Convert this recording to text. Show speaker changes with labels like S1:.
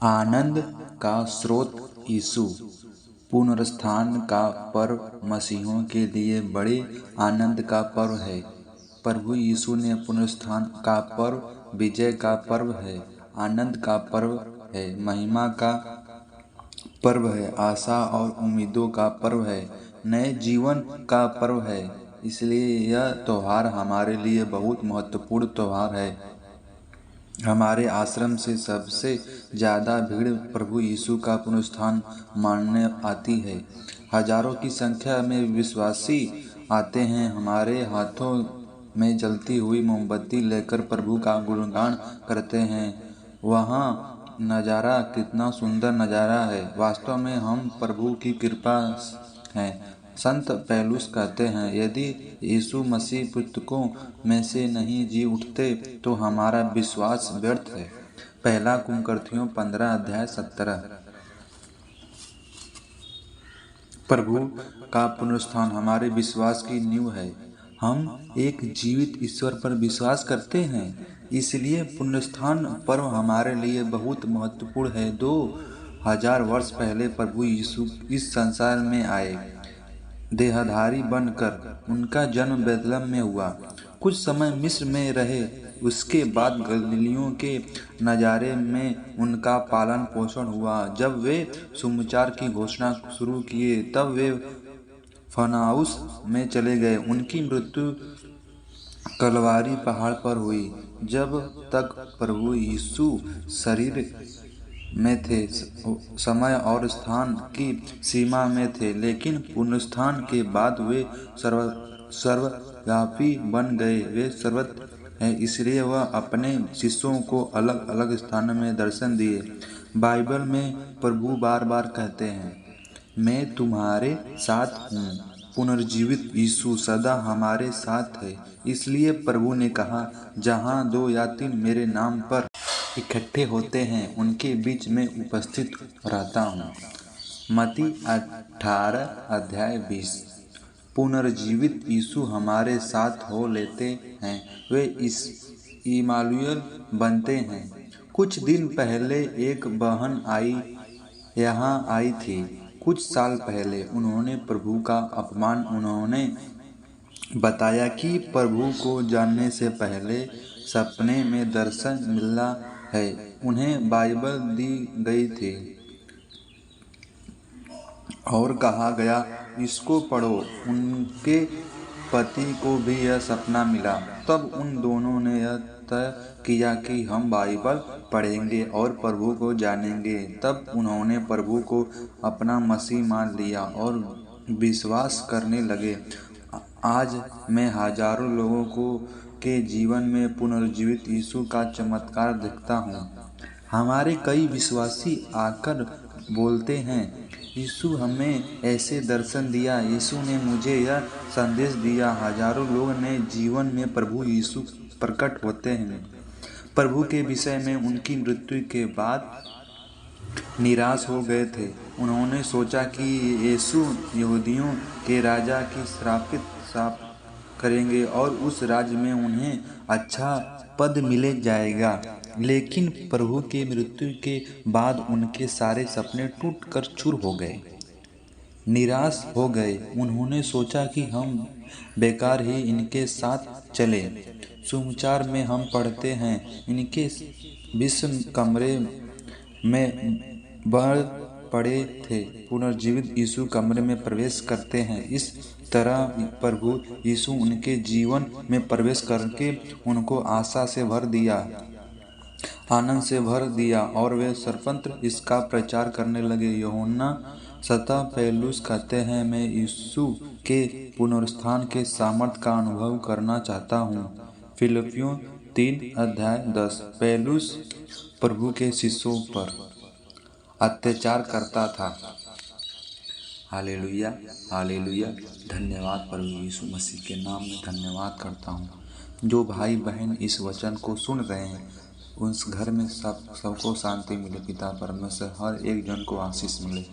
S1: आनंद का स्रोत यीशु। पुनरुत्थान का पर्व मसीहियों के लिए बड़े आनंद का पर्व है। प्रभु यीशु ने पुनरुत्थान का पर्व विजय का पर्व है, आनंद का पर्व है, महिमा का पर्व है, आशा और उम्मीदों का पर्व है, नए जीवन का पर्व है। इसलिए यह त्योहार हमारे लिए बहुत महत्वपूर्ण त्योहार है। हमारे आश्रम से सबसे ज़्यादा भीड़ प्रभु यीशु का पुनरुत्थान मानने आती है। हजारों की संख्या में विश्वासी आते हैं, हमारे हाथों में जलती हुई मोमबत्ती लेकर प्रभु का गुणगान करते हैं। वहाँ नज़ारा कितना सुंदर नज़ारा है। वास्तव में हम प्रभु की कृपा हैं। संत पौलुस कहते हैं, यदि यीशु मसीह मृतकों में से नहीं जी उठते तो हमारा विश्वास व्यर्थ है। पहला कुरिन्थियों 15:17। प्रभु का पुनरुत्थान हमारे विश्वास की नींव है। हम एक जीवित ईश्वर पर विश्वास करते हैं, इसलिए पुनरुत्थान पर्व हमारे लिए बहुत महत्वपूर्ण है। 2000 वर्ष पहले प्रभु यीशु इस संसार में आए, देहधारी बनकर। उनका जन्म बेथलेहम में हुआ, कुछ समय मिस्र में रहे, उसके बाद गलीलियों के नज़ारे में उनका पालन पोषण हुआ। जब वे सुसमाचार की घोषणा शुरू किए तब वे फनाउस में चले गए। उनकी मृत्यु कलवारी पहाड़ पर हुई। जब तक प्रभु यीशु शरीर में थे, समय और स्थान की सीमा में थे, लेकिन पुनरुत्थान के बाद वे सर्वव्यापी बन गए। वे सर्वत्र हैं, इसलिए वह अपने शिष्यों को अलग अलग स्थानों में दर्शन दिए। बाइबल में प्रभु बार बार कहते हैं, मैं तुम्हारे साथ हूँ। पुनर्जीवित यीशु सदा हमारे साथ है। इसलिए प्रभु ने कहा, जहाँ 2 या 3 मेरे नाम पर इकट्ठे होते हैं, उनके बीच में उपस्थित रहता हूँ। मत्ती 18:20। पुनर्जीवित यीशु हमारे साथ हो लेते हैं, वे इम्मानुएल बनते हैं। कुछ दिन पहले एक बहन यहाँ आई थी। कुछ साल पहले उन्होंने प्रभु का अपमान उन्होंने बताया कि प्रभु को जानने से पहले सपने में दर्शन मिला है। उन्हें बाइबल दी गई थी और कहा गया, इसको पढ़ो। उनके पति को भी यह सपना मिला। तब उन दोनों ने यह तय किया कि हम बाइबल पढ़ेंगे और प्रभु को जानेंगे। तब उन्होंने प्रभु को अपना मसीह मान लिया और विश्वास करने लगे। आज मैं हजारों लोगों के जीवन में पुनर्जीवित यीशु का चमत्कार देखता हूँ। हमारे कई विश्वासी आकर बोलते हैं, यीशु हमें ऐसे दर्शन दिया, यीशु ने मुझे यह संदेश दिया। हजारों लोग नए जीवन में प्रभु यीशु प्रकट होते हैं। प्रभु के विषय में उनकी मृत्यु के बाद निराश हो गए थे। उन्होंने सोचा कि यीशु यहूदियों के राजा की स्थापित करेंगे और उस राज्य में उन्हें अच्छा पद मिल जाएगा। लेकिन प्रभु की मृत्यु के बाद उनके सारे सपने टूटकर चूर हो गए। निराश हो गए। उन्होंने सोचा कि हम बेकार ही इनके साथ चले। सुसमाचार में हम पढ़ते हैं, इनके विश्व कमरे में बढ़ पड़े थे। पुनर्जीवित यीशु कमरे में प्रवेश करते हैं। इस तरह प्रभु यीशु उनके जीवन में प्रवेश करके उनको आशा से भर दिया, आनंद से भर दिया और वे सर्वत्र इसका प्रचार करने लगे। यूहन्ना 7। पौलुस कहते हैं, मैं यीशु के पुनरुत्थान के सामर्थ्य का अनुभव करना चाहता हूँ। फिलिपियों 3:10। पौलुस प्रभु के शिष्यों पर अत्याचार करता था। Hallelujah, hallelujah. धन्यवाद प्रभु यीशु मसीह के नाम में धन्यवाद करता हूँ। जो भाई बहन इस वचन को सुन रहे हैं, उस घर में सबको शांति मिले। पिता परमेश्वर हर एक जन को आशीष मिले।